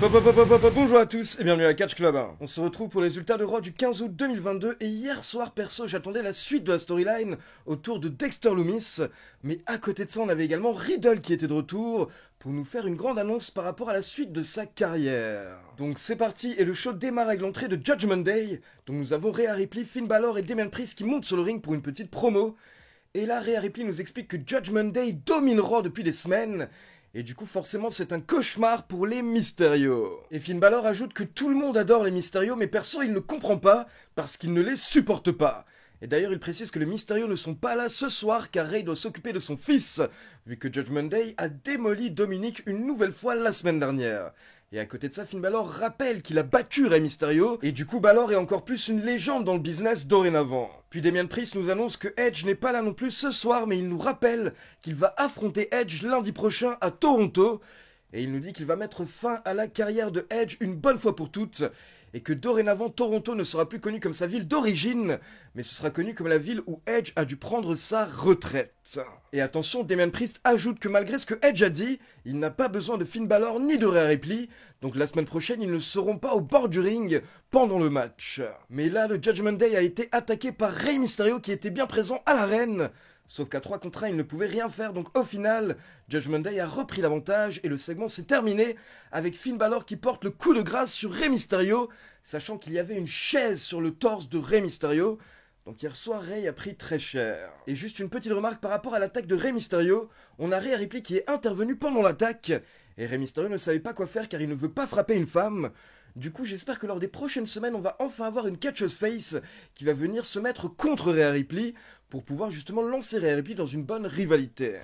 Bonjour à tous et bienvenue à Catch Club. On se retrouve pour les résultats de Raw du 15 août 2022 et hier soir perso j'attendais la suite de la storyline autour de Dexter Lumis, mais à côté de ça on avait également Riddle qui était de retour pour nous faire une grande annonce par rapport à la suite de sa carrière. Donc c'est parti et le show démarre avec l'entrée de Judgment Day, donc nous avons Rhea Ripley, Finn Balor et Damian Priest qui montent sur le ring pour une petite promo. Et là Rhea Ripley nous explique que Judgment Day domine Raw depuis des semaines. Et du coup, forcément, c'est un cauchemar pour les Mysterio. Et Finn Balor ajoute que tout le monde adore les Mysterio, mais perso, il ne comprend pas, parce qu'il ne les supporte pas. Et d'ailleurs, il précise que les Mysterio ne sont pas là ce soir, car Rey doit s'occuper de son fils, vu que Judgment Day a démoli Dominic une nouvelle fois la semaine dernière. Et à côté de ça, Finn Balor rappelle qu'il a battu Rey Mysterio, et du coup Balor est encore plus une légende dans le business dorénavant. Puis Damian Priest nous annonce que Edge n'est pas là non plus ce soir, mais il nous rappelle qu'il va affronter Edge lundi prochain à Toronto, et il nous dit qu'il va mettre fin à la carrière de Edge une bonne fois pour toutes, et que dorénavant Toronto ne sera plus connu comme sa ville d'origine, mais ce sera connu comme la ville où Edge a dû prendre sa retraite. Et attention, Damian Priest ajoute que malgré ce que Edge a dit, il n'a pas besoin de Finn Balor ni de Rhea Ripley, donc la semaine prochaine ils ne seront pas au bord du ring pendant le match. Mais là, le Judgment Day a été attaqué par Rey Mysterio qui était bien présent à l'arène. Sauf qu'à 3 contre 1, il ne pouvait rien faire, donc au final, Judgment Day a repris l'avantage et le segment s'est terminé avec Finn Balor qui porte le coup de grâce sur Rey Mysterio, sachant qu'il y avait une chaise sur le torse de Rey Mysterio. Donc hier soir, Rey a pris très cher. Et juste une petite remarque par rapport à l'attaque de Rey Mysterio, on a Rhea Ripley qui est intervenue pendant l'attaque, et Rey Mysterio ne savait pas quoi faire car il ne veut pas frapper une femme. Du coup, j'espère que lors des prochaines semaines, on va enfin avoir une catcheuse face qui va venir se mettre contre Rhea Ripley pour pouvoir justement lancer Rhea Ripley dans une bonne rivalité.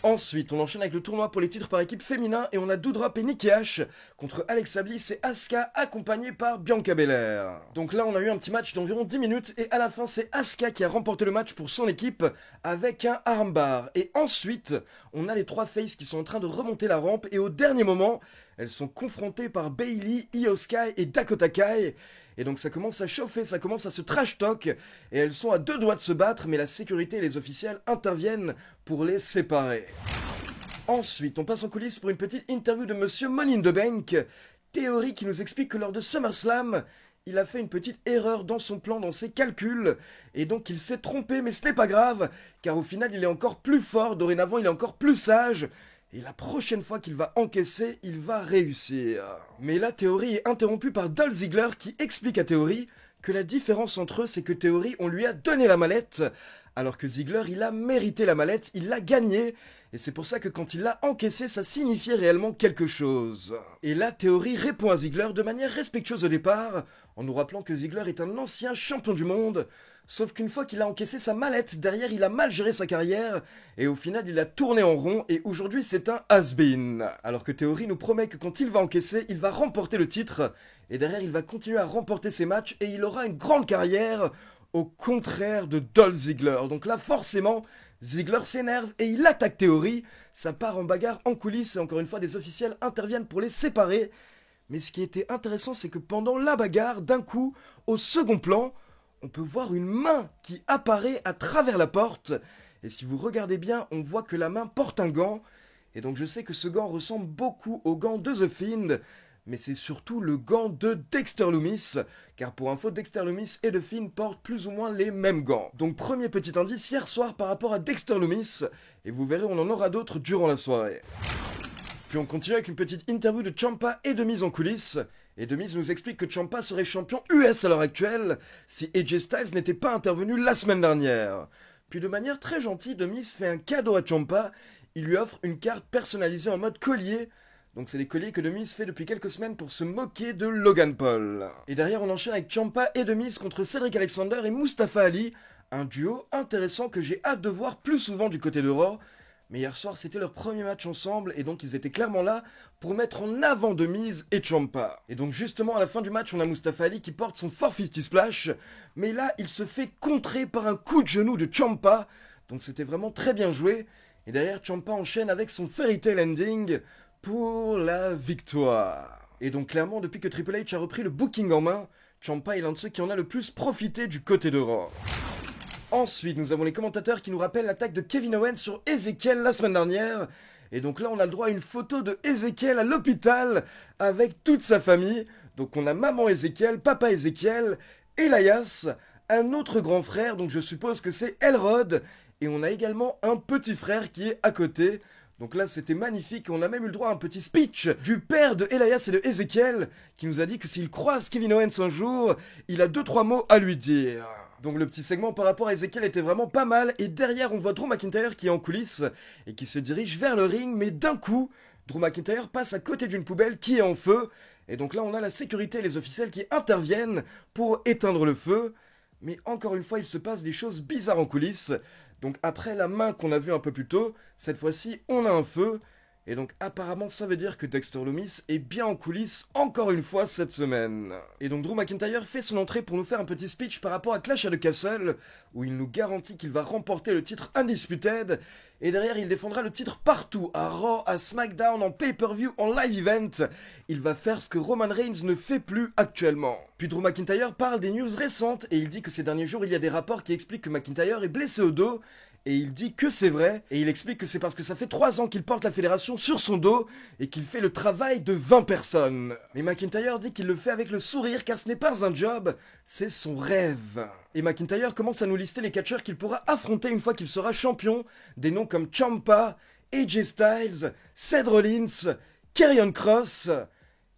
Ensuite, on enchaîne avec le tournoi pour les titres par équipe féminin et on a Doudrop et Nikki Ash contre Alexa Bliss et Asuka accompagnés par Bianca Belair. Donc là, on a eu un petit match d'environ 10 minutes et à la fin, c'est Asuka qui a remporté le match pour son équipe avec un armbar. Et ensuite, on a les 3 faces qui sont en train de remonter la rampe et au dernier moment, elles sont confrontées par Bayley, Io Sky et Dakota Kai. Et donc ça commence à chauffer, ça commence à se trash talk, et elles sont à 2 doigts de se battre, mais la sécurité et les officiels interviennent pour les séparer. Ensuite, on passe en coulisses pour une petite interview de Monsieur Money in the Bank, Theory qui nous explique que lors de SummerSlam, il a fait une petite erreur dans son plan, dans ses calculs, et donc il s'est trompé, mais ce n'est pas grave, car au final il est encore plus fort, dorénavant il est encore plus sage, et la prochaine fois qu'il va encaisser, il va réussir. Mais là, Theory est interrompu par Dolph Ziggler qui explique à Theory que la différence entre eux, c'est que Theory, on lui a donné la mallette, alors que Ziggler, il a mérité la mallette, il l'a gagnée, et c'est pour ça que quand il l'a encaissée, ça signifiait réellement quelque chose. Et là, Theory répond à Ziggler de manière respectueuse au départ, en nous rappelant que Ziggler est un ancien champion du monde, sauf qu'une fois qu'il a encaissé sa mallette, derrière il a mal géré sa carrière, et au final il a tourné en rond, et aujourd'hui c'est un has-been. Alors que Theory nous promet que quand il va encaisser, il va remporter le titre, et derrière il va continuer à remporter ses matchs, et il aura une grande carrière, au contraire de Dolph Ziggler. Donc là forcément, Ziggler s'énerve et il attaque Theory, ça part en bagarre en coulisses, et encore une fois des officiels interviennent pour les séparer. Mais ce qui était intéressant, c'est que pendant la bagarre, d'un coup, au second plan, on peut voir une main qui apparaît à travers la porte. Et si vous regardez bien, on voit que la main porte un gant. Et donc je sais que ce gant ressemble beaucoup au gant de The Fiend. Mais c'est surtout le gant de Dexter Lumis. Car pour info, Dexter Lumis et The Fiend portent plus ou moins les mêmes gants. Donc premier petit indice hier soir par rapport à Dexter Lumis. Et vous verrez, on en aura d'autres durant la soirée. Puis on continue avec une petite interview de Ciampa et de Miz en coulisses. Et The Miz nous explique que Ciampa serait champion US à l'heure actuelle si AJ Styles n'était pas intervenu la semaine dernière. Puis de manière très gentille, The Miz fait un cadeau à Ciampa. Il lui offre une carte personnalisée en mode collier. Donc c'est des colliers que The Miz fait depuis quelques semaines pour se moquer de Logan Paul. Et derrière on enchaîne avec Ciampa et The Miz contre Cedric Alexander et Mustafa Ali. Un duo intéressant que j'ai hâte de voir plus souvent du côté de Raw. Mais hier soir, c'était leur premier match ensemble, et donc ils étaient clairement là pour mettre en avant The Miz et Ciampa. Et donc justement, à la fin du match, on a Mustafa Ali qui porte son 450 Splash, mais là, il se fait contrer par un coup de genou de Ciampa, donc c'était vraiment très bien joué. Et derrière, Ciampa enchaîne avec son Fairy Tail Ending pour la victoire. Et donc clairement, depuis que Triple H a repris le booking en main, Ciampa est l'un de ceux qui en a le plus profité du côté de Raw. Ensuite, nous avons les commentateurs qui nous rappellent l'attaque de Kevin Owens sur Ezekiel la semaine dernière. Et donc là, on a le droit à une photo de Ezekiel à l'hôpital avec toute sa famille. Donc on a maman Ezekiel, papa Ezekiel, Elias, un autre grand frère, donc je suppose que c'est Elrod. Et on a également un petit frère qui est à côté. Donc là, c'était magnifique. On a même eu le droit à un petit speech du père de Elias et de Ezekiel, qui nous a dit que s'il croise Kevin Owens un jour, il a 2-3 mots à lui dire. Donc le petit segment par rapport à Ezekiel était vraiment pas mal. Et derrière, on voit Drew McIntyre qui est en coulisses et qui se dirige vers le ring. Mais d'un coup, Drew McIntyre passe à côté d'une poubelle qui est en feu. Et donc là, on a la sécurité et les officiels qui interviennent pour éteindre le feu. Mais encore une fois, il se passe des choses bizarres en coulisses. Donc après la main qu'on a vue un peu plus tôt, cette fois-ci, on a un feu. Et donc apparemment, ça veut dire que Dexter Lumis est bien en coulisses encore une fois cette semaine. Et donc Drew McIntyre fait son entrée pour nous faire un petit speech par rapport à Clash at the Castle, où il nous garantit qu'il va remporter le titre Undisputed. Et derrière, il défendra le titre partout, à Raw, à SmackDown, en pay-per-view, en live event. Il va faire ce que Roman Reigns ne fait plus actuellement. Puis Drew McIntyre parle des news récentes et il dit que ces derniers jours, il y a des rapports qui expliquent que McIntyre est blessé au dos. Et il dit que c'est vrai, et il explique que c'est parce que ça fait 3 ans qu'il porte la fédération sur son dos, et qu'il fait le travail de 20 personnes. Mais McIntyre dit qu'il le fait avec le sourire, car ce n'est pas un job, c'est son rêve. Et McIntyre commence à nous lister les catcheurs qu'il pourra affronter une fois qu'il sera champion, des noms comme Ciampa, AJ Styles, Seth Rollins, Karrion Kross.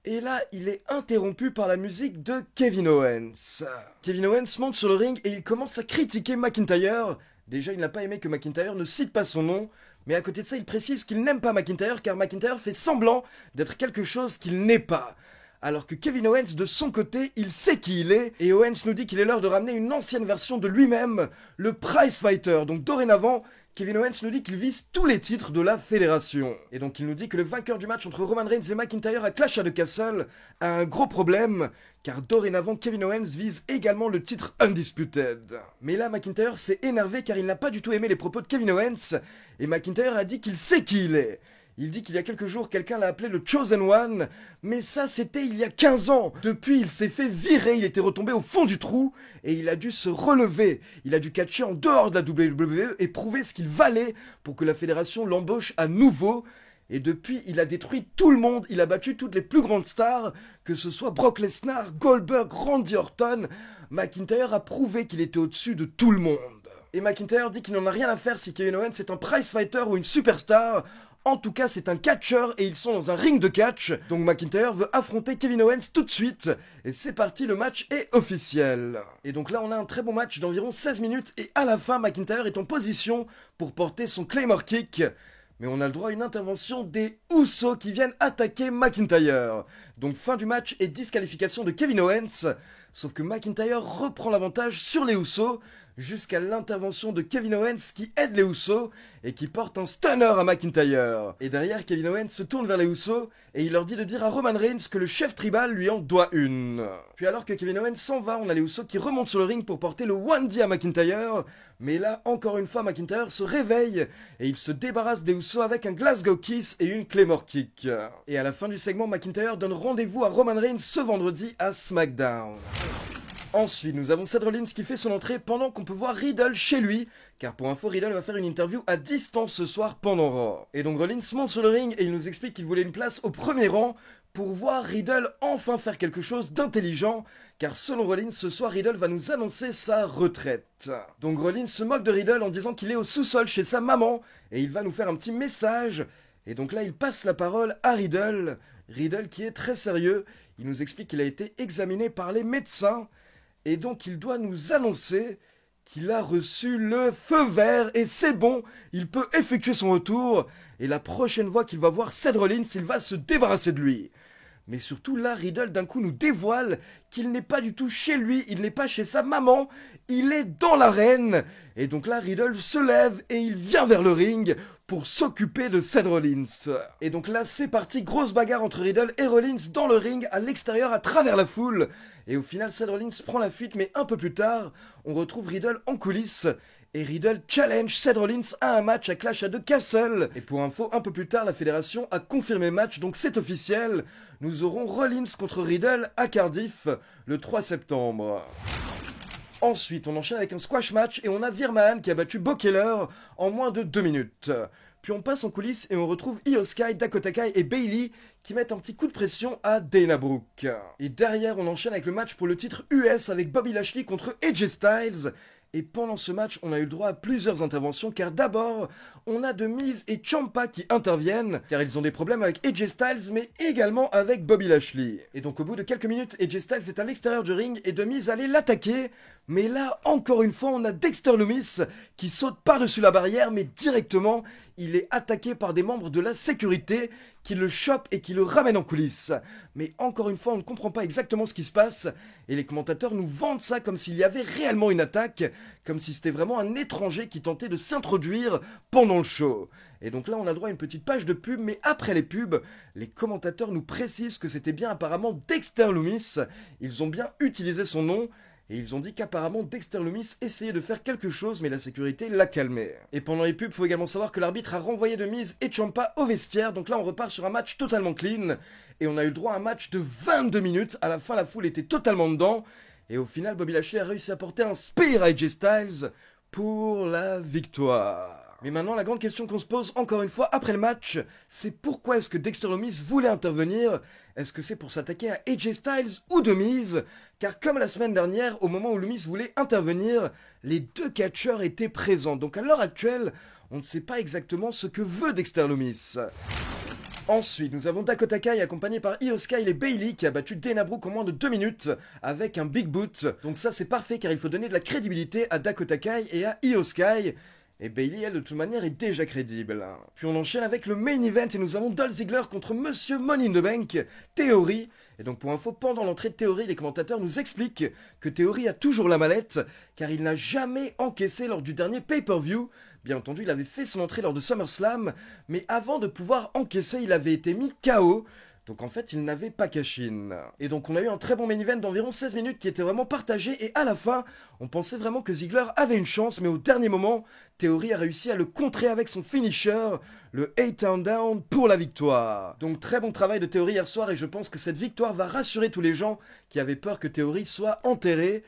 Et là, il est interrompu par la musique de Kevin Owens. Kevin Owens monte sur le ring et il commence à critiquer McIntyre. Déjà, il n'a pas aimé que McIntyre ne cite pas son nom, mais à côté de ça, il précise qu'il n'aime pas McIntyre car McIntyre fait semblant d'être quelque chose qu'il n'est pas. Alors que Kevin Owens, de son côté, il sait qui il est, et Owens nous dit qu'il est l'heure de ramener une ancienne version de lui-même, le Prize Fighter. Donc dorénavant, Kevin Owens nous dit qu'il vise tous les titres de la fédération. Et donc il nous dit que le vainqueur du match entre Roman Reigns et McIntyre à Clash at the Castle a un gros problème, car dorénavant Kevin Owens vise également le titre Undisputed. Mais là McIntyre s'est énervé car il n'a pas du tout aimé les propos de Kevin Owens, et McIntyre a dit qu'il sait qui il est. Il dit qu'il y a quelques jours, quelqu'un l'a appelé le Chosen One, mais ça c'était il y a 15 ans. Depuis, il s'est fait virer, il était retombé au fond du trou, et il a dû se relever. Il a dû catcher en dehors de la WWE et prouver ce qu'il valait pour que la fédération l'embauche à nouveau. Et depuis, il a détruit tout le monde, il a battu toutes les plus grandes stars, que ce soit Brock Lesnar, Goldberg, Randy Orton. McIntyre a prouvé qu'il était au-dessus de tout le monde. Et McIntyre dit qu'il n'en a rien à faire si Kevin Owens est un prize fighter ou une superstar. En tout cas, c'est un catcheur et ils sont dans un ring de catch. Donc McIntyre veut affronter Kevin Owens tout de suite. Et c'est parti, le match est officiel. Et donc là, on a un très bon match d'environ 16 minutes. Et à la fin, McIntyre est en position pour porter son Claymore Kick. Mais on a le droit à une intervention des Usos qui viennent attaquer McIntyre. Donc fin du match et disqualification de Kevin Owens. Sauf que McIntyre reprend l'avantage sur les Usos jusqu'à l'intervention de Kevin Owens qui aide les Usos et qui porte un stunner à McIntyre. Et derrière, Kevin Owens se tourne vers les Usos et il leur dit de dire à Roman Reigns que le chef tribal lui en doit une. Puis alors que Kevin Owens s'en va, on a les Usos qui remontent sur le ring pour porter le 1D à McIntyre. Mais là, encore une fois, McIntyre se réveille et il se débarrasse des Usos avec un Glasgow Kiss et une Claymore Kick. Et à la fin du segment, McIntyre donne rendez-vous à Roman Reigns ce vendredi à SmackDown. Ensuite, nous avons Seth Rollins qui fait son entrée pendant qu'on peut voir Riddle chez lui, car pour info, Riddle va faire une interview à distance ce soir pendant Raw. Et donc Rollins monte sur le ring et il nous explique qu'il voulait une place au premier rang pour voir Riddle enfin faire quelque chose d'intelligent, car selon Rollins, ce soir Riddle va nous annoncer sa retraite. Donc Rollins se moque de Riddle en disant qu'il est au sous-sol chez sa maman, et il va nous faire un petit message. Et donc là, il passe la parole à Riddle. Riddle qui est très sérieux, il nous explique qu'il a été examiné par les médecins, et donc il doit nous annoncer qu'il a reçu le feu vert et c'est bon, il peut effectuer son retour. Et la prochaine fois qu'il va voir Seth Rollins, il va se débarrasser de lui. Mais surtout là, Riddle d'un coup nous dévoile qu'il n'est pas du tout chez lui, il n'est pas chez sa maman, il est dans l'arène. Et donc là, Riddle se lève et il vient vers le ring pour s'occuper de Seth Rollins. Et donc là, c'est parti, grosse bagarre entre Riddle et Rollins dans le ring, à l'extérieur, à travers la foule. Et au final, Seth Rollins prend la fuite, mais un peu plus tard, on retrouve Riddle en coulisses. Et Riddle challenge Seth Rollins à un match à Clash at the Castle. Et pour info, un peu plus tard, la fédération a confirmé le match, donc c'est officiel. Nous aurons Rollins contre Riddle à Cardiff le 3 septembre. Ensuite, on enchaîne avec un squash match et on a Virman qui a battu Bo Keller en moins de 2 minutes. Puis on passe en coulisses et on retrouve Io Sky, Dakota Kai et Bayley qui mettent un petit coup de pression à Dana Brooke. Et derrière, on enchaîne avec le match pour le titre US avec Bobby Lashley contre AJ Styles. Et pendant ce match, on a eu le droit à plusieurs interventions, car d'abord, on a The Miz et Ciampa qui interviennent, car ils ont des problèmes avec AJ Styles, mais également avec Bobby Lashley. Et donc au bout de quelques minutes, AJ Styles est à l'extérieur du ring et The Miz allait l'attaquer, mais là, encore une fois, on a Dexter Lumis qui saute par-dessus la barrière, mais directement, il est attaqué par des membres de la sécurité qui le chopent et qui le ramènent en coulisses. Mais encore une fois, on ne comprend pas exactement ce qui se passe, et les commentateurs nous vendent ça comme s'il y avait réellement une attaque, comme si c'était vraiment un étranger qui tentait de s'introduire pendant le show. Et donc là, on a droit à une petite page de pub, mais après les pubs, les commentateurs nous précisent que c'était bien apparemment Dexter Lumis. Ils ont bien utilisé son nom, et ils ont dit qu'apparemment Dexter Lumis essayait de faire quelque chose, mais la sécurité l'a calmé. Et pendant les pubs, faut également savoir que l'arbitre a renvoyé The Miz et Ciampa au vestiaire, donc là on repart sur un match totalement clean, et on a eu le droit à un match de 22 minutes, à la fin la foule était totalement dedans, et au final Bobby Lashley a réussi à porter un spear à AJ Styles pour la victoire. Mais maintenant, la grande question qu'on se pose encore une fois après le match, c'est pourquoi est-ce que Dexter Lumis voulait intervenir? Est-ce que c'est pour s'attaquer à AJ Styles ou The Miz? Car comme la semaine dernière, au moment où Lumis voulait intervenir, les deux catcheurs étaient présents. Donc à l'heure actuelle, on ne sait pas exactement ce que veut Dexter Lumis. Ensuite, nous avons Dakota Kai accompagné par Io Sky et Bayley qui a battu Dana Brooke en moins de 2 minutes avec un big boot. Donc ça c'est parfait car il faut donner de la crédibilité à Dakota Kai et à Io Sky. Et Bayley, elle, de toute manière, est déjà crédible. Puis on enchaîne avec le main event et nous avons Dolph Ziggler contre Monsieur Money in the Bank, Theory. Et donc pour info, pendant l'entrée de Theory, les commentateurs nous expliquent que Theory a toujours la mallette, car il n'a jamais encaissé lors du dernier pay-per-view. Bien entendu, il avait fait son entrée lors de SummerSlam, mais avant de pouvoir encaisser, il avait été mis KO. Donc en fait, il n'avait pas cash-in. Et donc on a eu un très bon main event d'environ 16 minutes qui était vraiment partagé. Et à la fin, on pensait vraiment que Ziggler avait une chance. Mais au dernier moment, Theory a réussi à le contrer avec son finisher, le 8 Count Down pour la victoire. Donc très bon travail de Theory hier soir. Et je pense que cette victoire va rassurer tous les gens qui avaient peur que Theory soit enterré.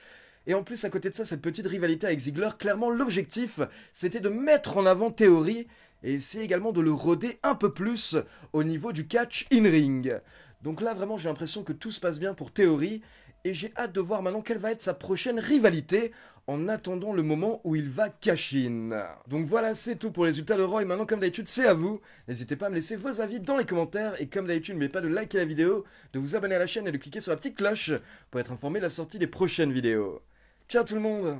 Et en plus, à côté de ça, cette petite rivalité avec Ziggler, clairement l'objectif, c'était de mettre en avant Theory et essayer également de le roder un peu plus au niveau du catch in-ring. Donc là, vraiment, j'ai l'impression que tout se passe bien pour Theory, et j'ai hâte de voir maintenant quelle va être sa prochaine rivalité, en attendant le moment où il va cash in. Donc voilà, c'est tout pour les résultats de Raw, et maintenant, comme d'habitude, c'est à vous. N'hésitez pas à me laisser vos avis dans les commentaires, et comme d'habitude, n'oubliez pas de liker la vidéo, de vous abonner à la chaîne et de cliquer sur la petite cloche pour être informé de la sortie des prochaines vidéos. Ciao tout le monde!